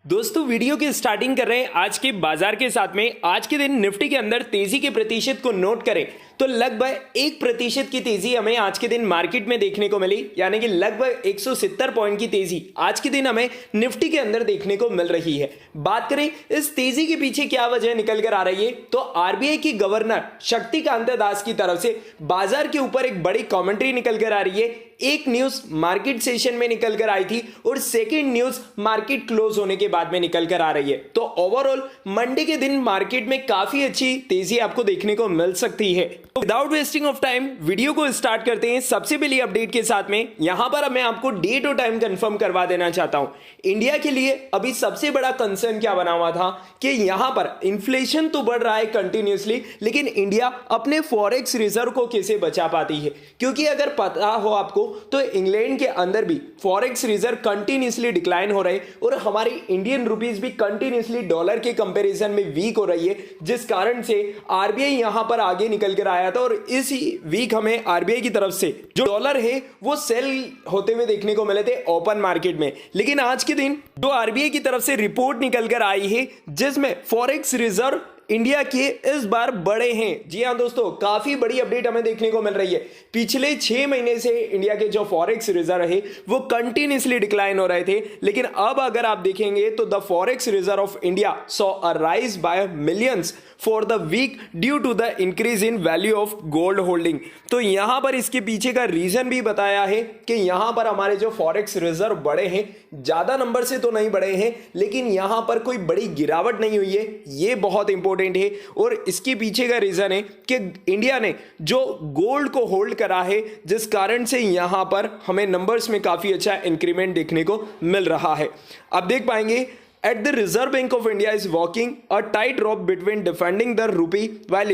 दोस्तों वीडियो की स्टार्टिंग कर रहे हैं आज के बाजार के साथ में। आज के दिन निफ्टी के अंदर तेजी के प्रतिशत को नोट करें तो लगभग 1% की तेजी हमें आज के दिन मार्केट में देखने को मिली, यानी कि लगभग 170 पॉइंट की तेजी आज के दिन हमें निफ्टी के अंदर देखने को मिल रही है। बात करें इस तेजी के पीछे क्या वजह निकल कर आ रही है, तो आरबीआई की गवर्नर शक्तिकांत दास की तरफ से बाजार के ऊपर एक बड़ी कमेंट्री निकल कर आ रही है। एक न्यूज मार्केट सेशन में निकल कर आई थी और सेकंड न्यूज मार्केट क्लोज होने के बाद में निकल कर आ रही है। तो ओवरऑल मंडे के दिन मार्केट में काफी अच्छी तेजी आपको देखने को मिल सकती है। तो without wasting of time video को स्टार्ट करते हैं सबसे पहली अपडेट के साथ में। यहां पर मैं आपको डेट और टाइम कंफर्म करवा देना चाहता हूं। इंडिया के लिए अभी सबसे बड़ा कंसर्न क्या बना हुआ था कि यहां पर इन्फ्लेशन तो बढ़ रहा है कंटिन्यूसली, लेकिन इंडिया अपने फॉरेक्स रिजर्व को कैसे बचा पाती है, क्योंकि अगर पता हो आपको तो इंग्लैंड के अंदर भी फॉरेक्स रिजर्व कंटिन्यूसली डिक्लाइन हो रहे और हमारी इंडियन रुपीस भी कंटिन्यूसली डॉलर के कंपैरिजन में वीक हो रही है, जिस कारण से आरबीआई यहां पर आगे निकल कर आया था। और इसी वीक हमें आरबीआई की तरफ से जो डॉलर है वो सेल होते हुए देखने को मिले थे ओपन मार्केट में। लेकिन आज के दिन जो आरबीआई की तरफ से रिपोर्ट निकल कर आई है जिसमें फॉरेक्स रिजर्व इंडिया के इस बार बड़े हैं। जी हां दोस्तों, काफी बड़ी अपडेट हमें देखने को मिल रही है। पिछले 6 महीने से इंडिया के जो फॉरेक्स रिजर्व है वो कंटिन्यूसली डिक्लाइन हो रहे थे, लेकिन अब अगर आप देखेंगे तो the forex reserve of India saw a rise by millions for the week due to the increase in value of gold holding. तो यहां पर इसके पीछे का रीजन भी बताया है कि यहां पर हमारे जो फॉरेक्स रिजर्व बढ़े हैं, ज्यादा नंबर से तो नहीं बढ़े हैं, लेकिन यहां पर कोई बड़ी गिरावट नहीं हुई है। ये बहुत इंपॉर्टेंट है और इसके पीछे का रीजन है कि इंडिया ने जो गोल्ड को होल्ड करा है, जिस कारण से यहां पर हमें नंबर्स में काफी अच्छा इंक्रीमेंट देखने को मिल रहा है। आप देख पाएंगे at the Reserve Bank of India is walking a tightrope between defending the rupee while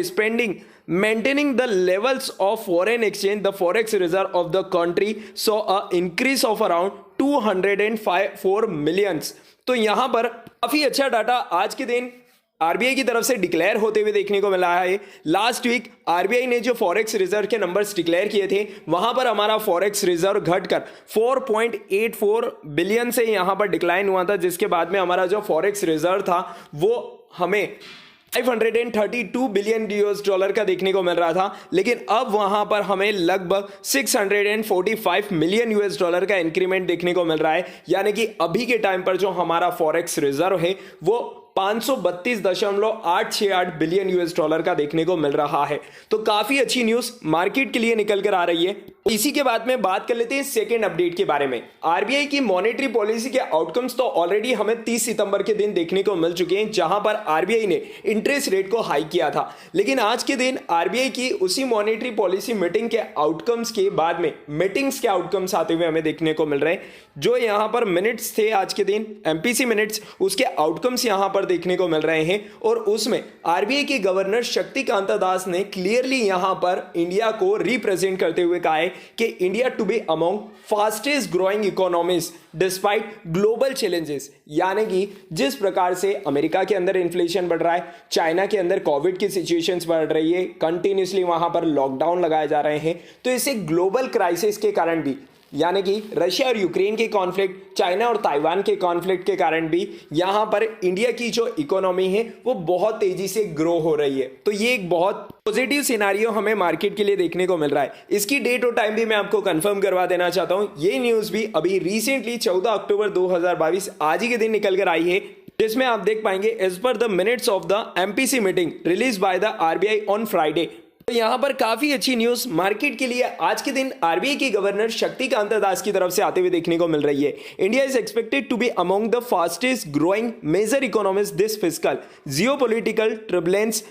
maintaining the levels of foreign exchange. The forex reserve of the country saw a increase of around 204 millions. तो यहां पर काफी अच्छा data आज के दिन RBI की तरफ से डिक्लेयर होते हुए देखने को मिला है। लास्ट वीक आरबीआई ने जो फॉरेक्स रिजर्व के नंबर्स डिक्लेयर किए थे, वहां पर हमारा फॉरेक्स रिजर्व घटकर 4.84 बिलियन से यहां पर डिक्लाइन हुआ था, जिसके बाद में हमारा जो फॉरेक्स रिजर्व था वो हमें 532 बिलियन यूएस डॉलर का देखने को मिल रहा था, लेकिन अब वहां पर हमें लगभग 645 मिलियन यूएस डॉलर का इंक्रीमेंट देखने को मिल रहा है। यानी कि अभी के टाइम पर जो हमारा फॉरेक्स रिजर्व है वो 532.868 बिलियन यूएस डॉलर का देखने को मिल रहा है। तो काफी अच्छी न्यूज मार्केट के लिए निकल कर आ रही है। इसी के बाद में बात कर लेते हैं सेकेंड अपडेट के बारे में। आरबीआई की मॉनेटरी पॉलिसी के आउटकम्स तो ऑलरेडी हमें 30 सितंबर के दिन देखने को मिल चुके हैं, जहां पर आरबीआई ने इंटरेस्ट रेट को हाई किया था। लेकिन आज के दिन आरबीआई की उसी मॉनेटरी पॉलिसी मीटिंग के आउटकम्स के बाद में मीटिंग्स के आउटकम्स आते हुए हमें देखने को मिल रहे हैं। जो यहां पर मिनट्स थे आज के दिन एमपीसी मिनट्स, उसके आउटकम्स यहां पर देखने को मिल रहे हैं और उसमें आरबीआई के गवर्नर शक्तिकांत दास ने क्लियरली यहां पर इंडिया को रिप्रेजेंट करते हुए कहा है कि India to be among fastest growing economies despite global challenges. यानी कि जिस प्रकार से अमेरिका के अंदर इन्फ्लेशन बढ़ रहा है, चाइना के अंदर कोविड की सिचुएशंस बढ़ रही है, कंटिन्यूसली वहां पर लॉकडाउन लगाए जा रहे हैं, तो इसे ग्लोबल क्राइसिस के कारण भी, यानी कि रशिया और यूक्रेन के कॉन्फ्लिक्ट, चाइना और ताइवान के कॉन्फ्लिक्ट के कारण भी यहां पर इंडिया की जो इकोनॉमी है वो बहुत तेजी से ग्रो हो रही है। तो ये एक बहुत पॉजिटिव सिनारियो हमें मार्केट के लिए देखने को मिल रहा है। इसकी डेट और टाइम भी मैं आपको कंफर्म करवा देना चाहता हूं। ये न्यूज भी अभी रिसेंटली 14 अक्टूबर 2022 आज ही के दिन निकल कर आई है, जिसमें आप देख पाएंगे as per the minutes of the MPC meeting release by the RBI on Friday. तो यहां पर काफी अच्छी न्यूज मार्केट के लिए आज के दिन आरबीआई के गवर्नर शक्तिकांत दास की तरफ से आते हुए देखने को मिल रही है। India is expected to be among the fastest growing major economies this fiscal geopolitical turbulence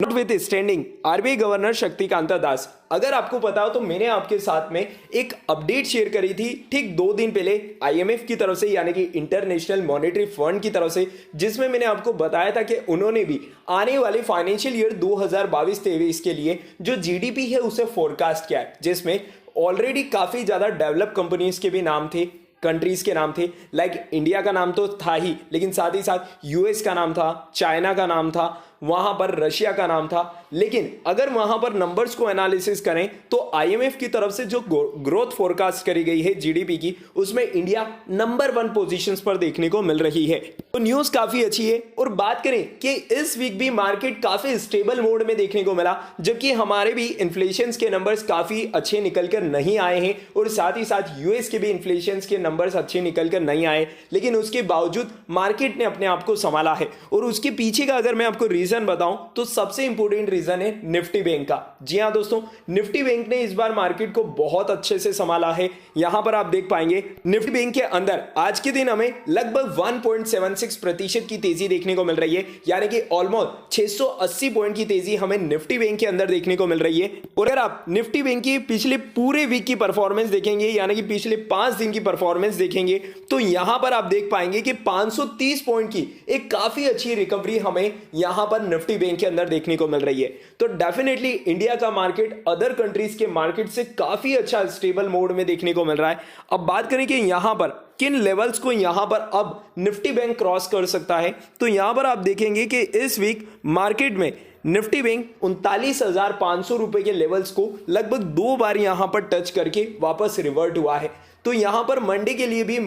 notwithstanding. RBI governor Shaktikanta Das, अगर आपको पता हो तो मैंने आपके साथ में एक अपडेट शेयर करी थी ठीक 2 दिन पहले आईएमएफ की तरफ से, यानी कि इंटरनेशनल मॉनेटरी फंड की तरफ से, जिसमें मैंने आपको बताया था कि उन्होंने भी आने वाले फाइनेंशियल ईयर 2022-23 के लिए जो जीडीपी है उसे फोरकास्ट किया है, जिसमें ऑलरेडी काफी ज्यादा डेवलप कंपनीज के भी नाम थे, कंट्रीज के नाम थे। लाइक इंडिया का नाम तो था ही, लेकिन साथ ही साथ यूएस का नाम था, चाइना का नाम था, वहां पर रशिया का नाम था। लेकिन अगर वहां पर नंबर्स को एनालिसिस करें तो आईएमएफ की तरफ से जो ग्रोथ फोरकास्ट करी गई है जीडीपी की, उसमें इंडिया नंबर 1 पोजीशंस पर देखने को मिल रही है। तो न्यूज काफी अच्छी है। और बात करें कि इस वीक भी मार्केट काफी स्टेबल मोड में देखने को मिला, जबकि हमारे भी इन्फ्लेशन के नंबर्स काफी अच्छे निकलकर नहीं आए हैं और साथ ही साथ यूएस के भी इन्फ्लेशन के नंबर्स अच्छे निकलकर नहीं आए, लेकिन उसके बावजूद मार्केट ने अपने आप को संभाला है। और उसके पीछे का अगर मैं आपको रीजन बताऊं तो सबसे इंपॉर्टेंट रीजन है निफ्टी बैंक का। जी हां दोस्तों, निफ्टी बैंक ने इस बार मार्केट को बहुत अच्छे से संभाला है। यहां पर आप देख पाएंगे निफ्टी बैंक के अंदर आज के दिन हमें लगभग 1.76% की तेजी देखने को मिल रही है, यानी कि ऑलमोस्ट 680 पॉइंट की तेजी हमें निफ्टी बैंक के अंदर देखने को मिल रही है। और अगर आप निफ्टी बैंक की पिछले पूरे वीक की परफॉर्मेंस देखेंगे, यानी कि पिछले 5 दिन की परफॉर्मेंस देखेंगे, तो यहां पर आप देख पाएंगे कि 530 पॉइंट की एक काफी अच्छी रिकवरी हमें यहां पर निफ्टी बैंक के अंदर देखने को मिल रही है। तो डेफिनेटली इंडिया का मार्केट अदर कंट्रीज के मार्केट से काफी अच्छा स्टेबल मोड में देखने को मिल रहा है। अब बात करें कि यहां पर किन लेवल्स को यहां पर अब निफ्टी बैंक क्रॉस कर सकता है, तो यहां पर आप देखेंगे कि इस वीक मार्केट में निफ्टी बैंक 39,500 रुपए के लेवल्स को लगभग 2 बार यहां पर टच करके वापस रिवर्ट हुआ है। तो यहां पर मंडे के लिए भी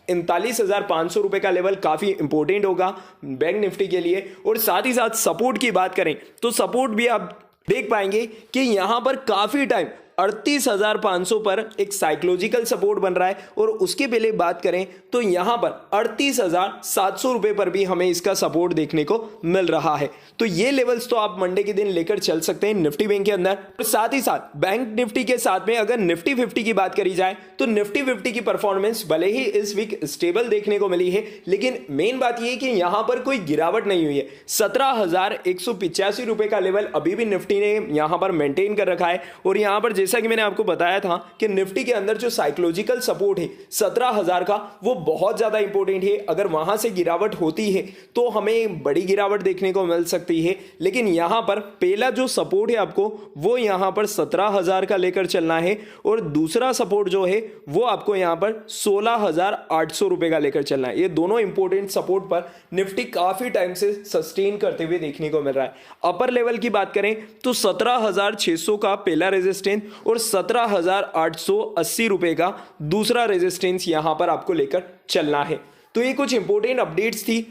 39,500 रुपए का लेवल काफी इंपॉर्टेंट होगा बैंक निफ्टी के लिए। और साथ ही साथ सपोर्ट की बात करें तो सपोर्ट भी आप देख पाएंगे कि यहां पर काफी टाइम 38,500 पर एक साइकोलॉजिकल सपोर्ट बन रहा है। और उसके पहले बात करें तो यहां पर 38,700 रुपए पर भी हमें इसका सपोर्ट देखने को मिल रहा है। तो ये लेवल्स तो आप मंडे के दिन लेकर चल सकते हैं निफ्टी बैंक के अंदर। और साथ ही साथ बैंक निफ्टी के साथ में अगर निफ्टी 50 की बात करी जाए तो निफ्टी 50 की परफॉर्मेंस भले ही इस वीक स्टेबल देखने को मिली है, लेकिन मेन बात यह है कि यहां पर कोई गिरावट नहीं हुई है। 17,185 रुपए का लेवल अभी भी निफ्टी ने यहां पर मेंटेन कर रखा है। और यहां पर जैसा कि मैंने आपको बताया था कि निफ्टी के अंदर जो साइकोलॉजिकल सपोर्ट है 17,000 का, वो बहुत ज्यादा इंपॉर्टेंट है। अगर वहां से गिरावट होती है तो हमें बड़ी गिरावट देखने को मिल सकती है, लेकिन यहां पर पहला जो सपोर्ट है आपको वो यहां पर 17,000 का लेकर चलना है। और दूसरा सपोर्ट जो है वो आपको यहां पर 16,800 रुपए का लेकर चलना है। ये दोनों इंपॉर्टेंट सपोर्ट पर निफ्टी काफी टाइम से सस्टेन करते हुए देखने को मिल रहा है। अपर लेवल की बात करें तो 17,600 का पहला रेजिस्टेंस और 17,880 रुपए का दूसरा रेजिस्टेंस यहां पर आपको लेकर चलना है। तो ये कुछ इंपॉर्टेंट अपडेट्स थी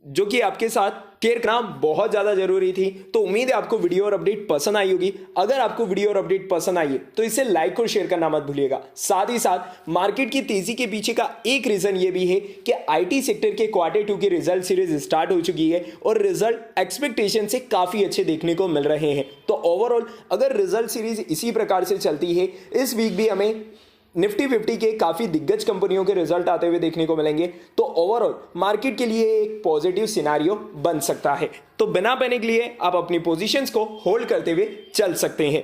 जो कि आपके साथ शेयर करना बहुत ज्यादा जरूरी थी। तो उम्मीद है आपको वीडियो और अपडेट पसंद आई होगी। अगर आपको वीडियो और अपडेट पसंद आई है तो इसे लाइक और शेयर करना मत भूलिएगा। साथ ही साथ मार्केट की तेजी के पीछे का एक रीजन ये भी है कि आईटी सेक्टर के Q2 की रिजल्ट सीरीज स्टार्ट हो चुकी है और रिजल्ट एक्सपेक्टेशन से काफी अच्छे देखने को मिल रहे हैं। तो ओवरऑल अगर रिजल्ट सीरीज इसी प्रकार से चलती है, इस वीक भी हमें निफ्टी 50 के काफी दिग्गज कंपनियों के रिजल्ट आते हुए देखने को मिलेंगे, तो ओवरऑल मार्केट के लिए एक पॉजिटिव सिनारियो बन सकता है। तो बिना पैनिक लिए आप अपनी पोजीशंस को होल्ड करते हुए चल सकते हैं।